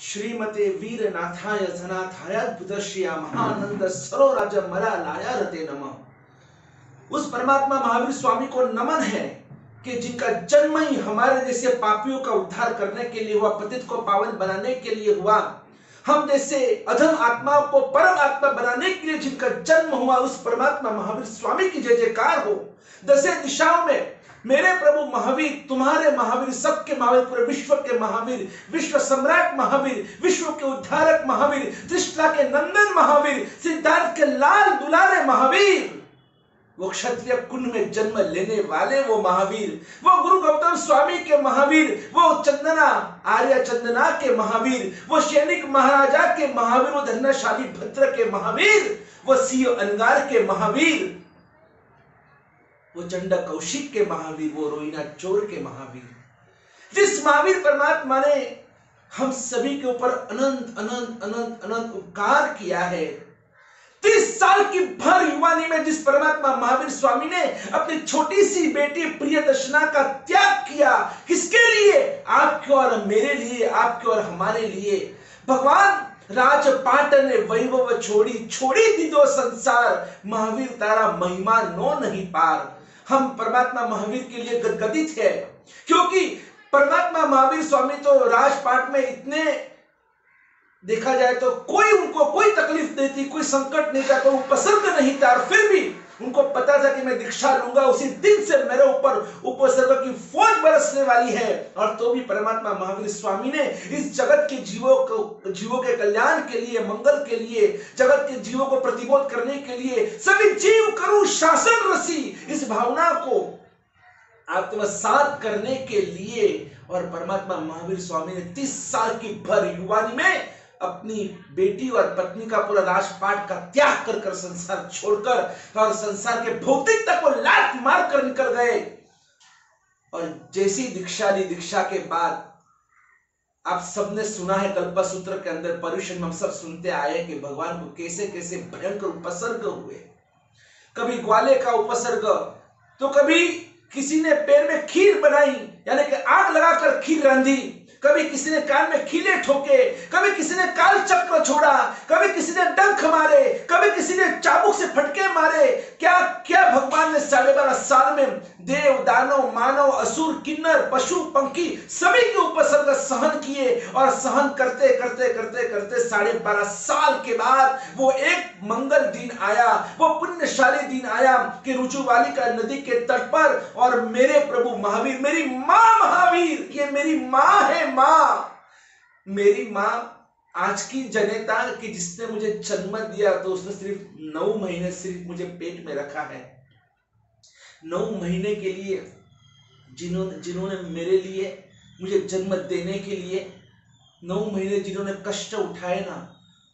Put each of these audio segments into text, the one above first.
श्रीमते वीर नाथाय धनाथाय बुदश्रिया महानंद सरोराज मला लाया रते नमः। उस परमात्मा महावीर स्वामी को नमन है कि जिनका जन्म ही हमारे जैसे पापियों का उद्धार करने के लिए हुआ, पतित को पावन बनाने के लिए हुआ, हम जैसे अधम आत्माओं को परम आत्मा बनाने के लिए जिनका जन्म हुआ, उस परमात्मा महावीर स्वामी की जय जयकार हो। दशे दिशाओं में मेरे प्रभु महावीर, तुम्हारे महावीर, सबके महावीर, पूरे विश्व के महावीर, विश्व सम्राट महावीर, विश्व के उद्धारक महावीर, त्रिष्ठा के नंदन महावीर, सिद्धार्थ के लाल दुलारे महावीर, वो क्षत्रिय कुंड में जन्म लेने वाले वो महावीर, वो गुरु गौतम स्वामी के महावीर, वो चंदना आर्य चंदना के महावीर, वो सैनिक महाराजा के महावीर, वो धन्यशाली भद्र के महावीर, वो सिंह अंगार के महावीर, वो चंड कौशिक के महावीर, वो रोइना चोर के महावीर, जिस महावीर परमात्मा ने हम सभी के ऊपर अनंत अनंत अनंत अनंत उपकार किया है। 30 साल की भर युवानी में जिस परमात्मा महावीर स्वामी ने अपनी छोटी सी बेटी प्रियदर्शना का त्याग किया, किसके लिए? आपके और मेरे लिए, आपके और हमारे लिए। भगवान राजपाट ने वैभव छोड़ी, छोड़ी दीदो संसार, महावीर तारा महिमा नो नहीं पार। हम परमात्मा महावीर के लिए गदगदित है, क्योंकि परमात्मा महावीर स्वामी तो राजपाट में इतने, देखा जाए तो कोई उनको कोई तकलीफ नहीं थी, कोई संकट नहीं था, कोई उपसर्ग नहीं था, और फिर भी उनको पता था कि मैं दीक्षा लूंगा, उसी दिन से मेरे ऊपर उपसर्ग की फौज बरसने वाली है। और तो भी परमात्मा महावीर स्वामी ने इस जगत के जीवों के कल्याण के लिए, मंगल के लिए, जगत के जीवों को प्रतिबोध करने के लिए, सभी जीव करूं शासन रसी, इस भावना को आत्मसात करने के लिए, और परमात्मा महावीर स्वामी ने 30 साल की भर युवानी में अपनी बेटी और पत्नी का पूरा राजपाट का त्याग कर कर संसार छोड़कर और संसार के भौतिकता को लात मार कर निकल गए। और जैसी दीक्षा ली, दीक्षा के बाद आप सबने सुना है कल्पसूत्र के अंदर पर्युषण में हम सब सुनते आए कि भगवान को कैसे कैसे भयंकर उपसर्ग हुए। कभी ग्वाले का उपसर्ग, तो कभी किसी ने पैर में खीर बनाई, यानी कि आग लगाकर खीर रांधी, कभी किसी ने कान में खीले ठोके, कभी किसी ने काल चक्र छोड़ा, कभी किसी ने डंक मारे, कभी किसी ने चाबुक से फटके मारे। क्या क्या भगवान ने 12.5 साल में देव, दानव, मानव, असुर, किन्नर, पशु, पंखी सभी के उपसर्ग सहन किए, और सहन करते करते करते करते 12.5 साल के बाद वो एक मंगल दिन आया, वो पुण्यशाली दिन आया कि रुजुवालिका नदी के तट पर, और मेरे प्रभु महावीर, मेरी मां महावीर, ये मेरी मां है, मां, मेरी मां आज की जनता कि जिसने मुझे जन्म दिया, तो उसने सिर्फ 9 महीने सिर्फ मुझे पेट में रखा है। 9 महीने के लिए जिन्होंने मेरे लिए, मुझे जन्म देने के लिए 9 महीने जिन्होंने कष्ट उठाए ना,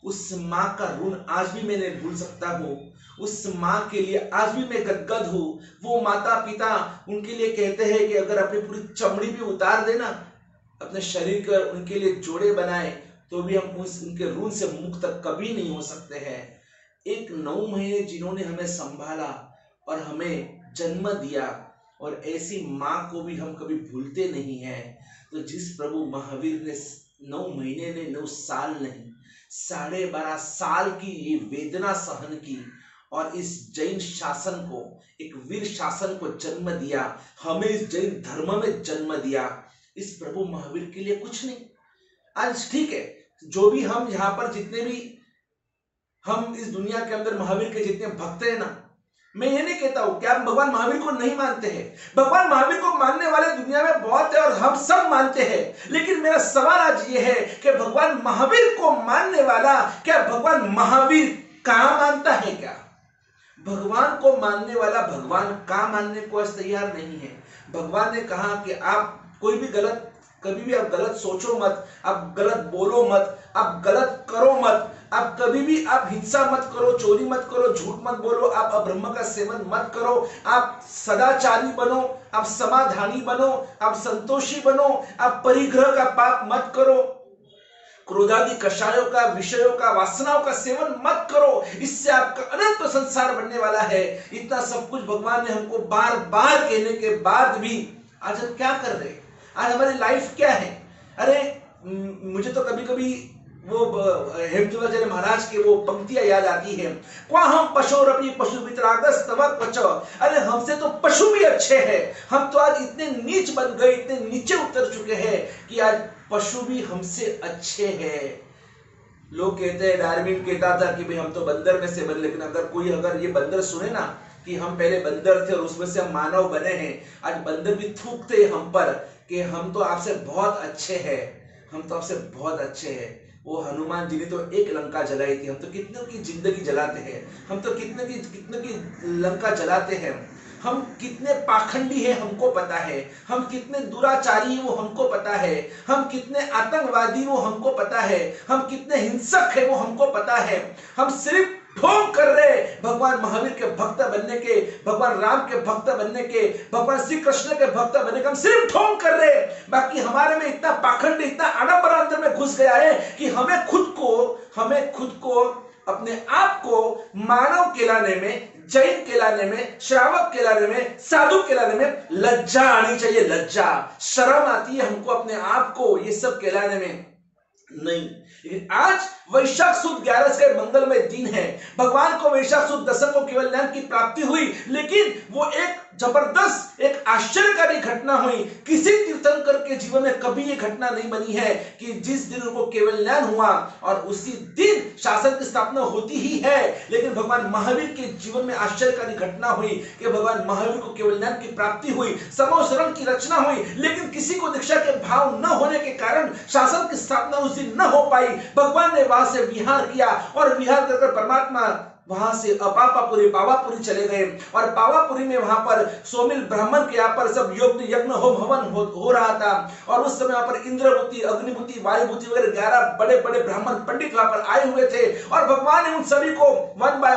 उस माँ का ऋण आज भी मैं नहीं भूल सकता हूँ। उस माँ के लिए आज भी मैं गदगद हूँ। वो माता पिता, उनके लिए कहते हैं कि अगर अपनी पूरी चमड़ी भी उतार देना, अपने शरीर का उनके लिए जोड़े बनाए, तो भी हम उनके ऋण से मुक्त कभी नहीं हो सकते हैं। एक 9 महीने जिन्होंने हमें संभाला और हमें जन्म दिया, और ऐसी माँ को भी हम कभी भूलते नहीं हैं। तो जिस प्रभु महावीर ने 9 महीने ने, 9 साल नहीं, 12.5 साल की ये वेदना सहन की, और इस जैन शासन को, एक वीर शासन को जन्म दिया, हमें इस जैन धर्म में जन्म दिया, इस प्रभु महावीर के लिए कुछ नहीं। आज ठीक है, जो भी हम यहाँ पर जितने भी हम इस दुनिया के अंदर महावीर के जितने भक्त हैं ना, मैं ये नहीं कहता हूं कि आप भगवान महावीर को नहीं मानते हैं। भगवान महावीर को मानने वाले दुनिया में बहुत है, और हम सब मानते हैं। लेकिन मेरा सवाल आज ये है कि भगवान महावीर को मानने वाला, क्या भगवान महावीर का मानता है? क्या भगवान को मानने वाला भगवान का मानने को आज तैयार नहीं है? भगवान ने कहा कि आप कोई भी गलत, कभी भी आप गलत सोचो मत, आप गलत बोलो मत, आप गलत करो मत, आप कभी भी आप हिंसा मत करो, चोरी मत करो, झूठ मत बोलो, आप अब्रह्म का सेवन मत करो, आप सदाचारी बनो, आप समाधानी बनो, आप संतोषी बनो, आप परिग्रह का पाप मत करो, क्रोधादि कषायों का, विषयों का, वासनाओं का सेवन मत करो, इससे आपका अनंत संसार बनने वाला है। इतना सब कुछ भगवान ने हमको बार बार कहने के बाद भी आज हम क्या कर रहे हैं? आज हमारी लाइफ क्या है? अरे मुझे तो कभी कभी वो हेमचंद्राचार्य महाराज के वो पंक्तियां याद आती है, क्वा हम पशुरपि पशु मित्रागस तव क्वच। अरे हमसे तो पशु भी अच्छे हैं, हम तो आज इतने नीच बन गए, इतने नीचे उतर चुके हैं कि आज पशु भी हमसे अच्छे हैं। लोग कहते हैं, डार्विन कहता था कि भाई हम तो बंदर में से बने, लेकिन अगर ये बंदर सुने ना कि हम पहले बंदर थे और उसमें से हम मानव बने हैं, आज बंदर भी थूकते हैं हम पर कि हम तो आपसे बहुत अच्छे हैं, हम तो आपसे बहुत अच्छे हैं। वो हनुमान जी ने तो एक लंका जलाई थी, हम तो कितनों की जिंदगी जलाते हैं, हम तो कितने की लंका जलाते हैं। हम कितने पाखंडी हैं हमको पता है, हम कितने दुराचारी वो हमको पता है, हम कितने आतंकवादी वो हमको पता है, हम कितने हिंसक है वो हमको पता है। हम सिर्फ ढोंग कर रहे भगवान महावीर के भक्त बनने के, भगवान राम के भक्त बनने के, भगवान श्री कृष्ण के भक्त बनने के, हम सिर्फ ढोंग कर रहे। बाकी हमारे में इतना पाखंड, इतना आडंबर अंदर में घुस गया है कि हमें खुद को अपने आप को मानव कहलाने में, जैन कहलाने में, श्रावक कहलाने में, साधु कहलाने में लज्जा आनी चाहिए। लज्जा, शर्म आती है हमको अपने आप को ये सब कहलाने में नहीं। लेकिन आज वैशाख सुद 11 का मंगलमय दिन है, भगवान को वैशाख सुद दशम को केवल ज्ञान की प्राप्ति हुई, लेकिन वो एक जबरदस्त, एक आश्चर्यकारी घटना हुई। किसी तीर्थंकर के जीवन में कभी ये घटना नहीं बनी है कि जिस दिन उनको केवल ज्ञान हुआ और उसी दिन शासन की स्थापना होती ही है, लेकिन भगवान महावीर के जीवन में आश्चर्यकारी घटना हुई कि भगवान महावीर को केवल ज्ञान की प्राप्ति हुई, समूह शरण की रचना हुई, लेकिन किसी को दीक्षा के भाव न होने के कारण शासन की स्थापना उस दिन न हो पाई। भगवान ने वहां से विहार किया और विहार कर परमात्मा वहां से अपापापुरी पावापुरी चले गए और पावापुरी में वहां पर सोमिल ब्राह्मण के यहाँ पर सब यज्ञ होम हवन हो रहा था। और उस समय वहां पर इंद्रभूति, अग्निभूति, वायुभूति वगैरह 11 बड़े बड़े ब्राह्मण पंडित वहां पर आए हुए थे और भगवान ने उन सभी को वन बाय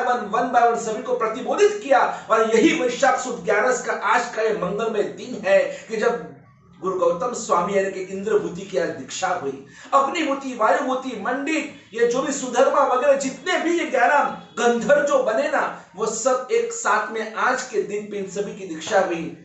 वन सभी को प्रतिबोधित किया। और यही वैशाख सुद 11 का आज का यह मंगलमय दिन है कि जब गुरु गौतम स्वामी यानी कि इंद्रभूति की आज दीक्षा हुई। अग्निभूति, वायुभूति, मंडित, ये जो भी सुधर्मा वगैरह जितने भी ये 11 गंधर्व जो बने ना, वो सब एक साथ में आज के दिन पे इन सभी की दीक्षा हुई।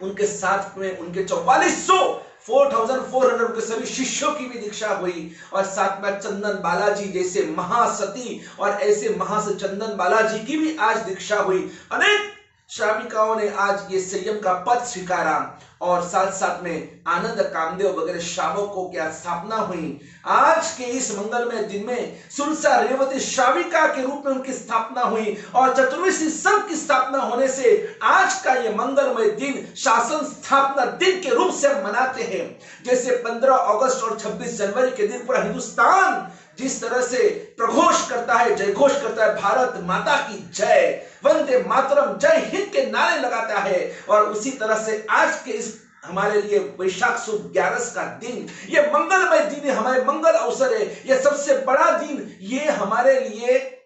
उनके साथ में उनके 4400 के सभी शिष्यों की भी दीक्षा हुई। और साथ में चंदन बालाजी जैसे महासती और ऐसे महास चंदन बालाजी की भी आज दीक्षा हुई। अनेक श्राविकाओं ने आज ये संयम का पद स्वीकारा और साथ साथ में आनंद कामदेव वगैरह श्रावकों की स्थापना हुई। आज के इस मंगलमय दिन में सुरसा रेवती श्राविका के रूप में उनकी स्थापना हुई और चतुर्विशी संघ की स्थापना होने से आज का ये मंगलमय दिन शासन स्थापना दिन के रूप से हम मनाते हैं। जैसे 15 अगस्त और 26 जनवरी के दिन पूरा हिंदुस्तान जिस तरह से प्रघोष करता है, जयघोष करता है, भारत माता की जय, वंदे मातरम, जय हिंद के नारे लगाता है, और उसी तरह से आज के इस हमारे लिए वैशाख सुद 11 का दिन, ये मंगलमय दिन है, हमारे मंगल अवसर है, ये सबसे बड़ा दिन, ये हमारे लिए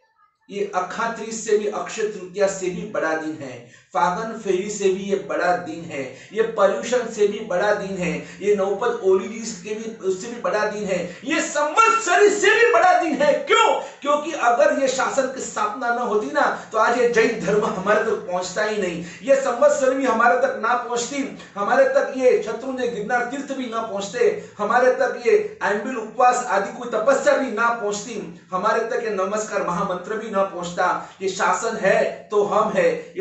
ये अखात्रीज से भी, अक्षय तृतीया से भी बड़ा दिन है, फागन फेरी से भी ये बड़ा दिन है, ये पर्यूषण से भी बड़ा दिन है, ये नौपद ओली के भी उससे भी बड़ा दिन है, ये संवत्सरी से भी बड़ा दिन है। क्यों? क्योंकि अगर ये शासन की स्थापना न होती ना तो आज ये जैन धर्म हमारे तक पहुंचता ही नहीं, ये संवत्सरी भी हमारे तक ना पहुंचती, हमारे तक ये शत्रुंजय गिरनार तीर्थ भी ना पहुंचते, हमारे तक ये आंबिल उपवास आदि कोई तपस्या भी ना पहुंचती, हमारे तक ये नमस्कार महामंत्र भी ना पहुंचता। ये शासन है तो हम है।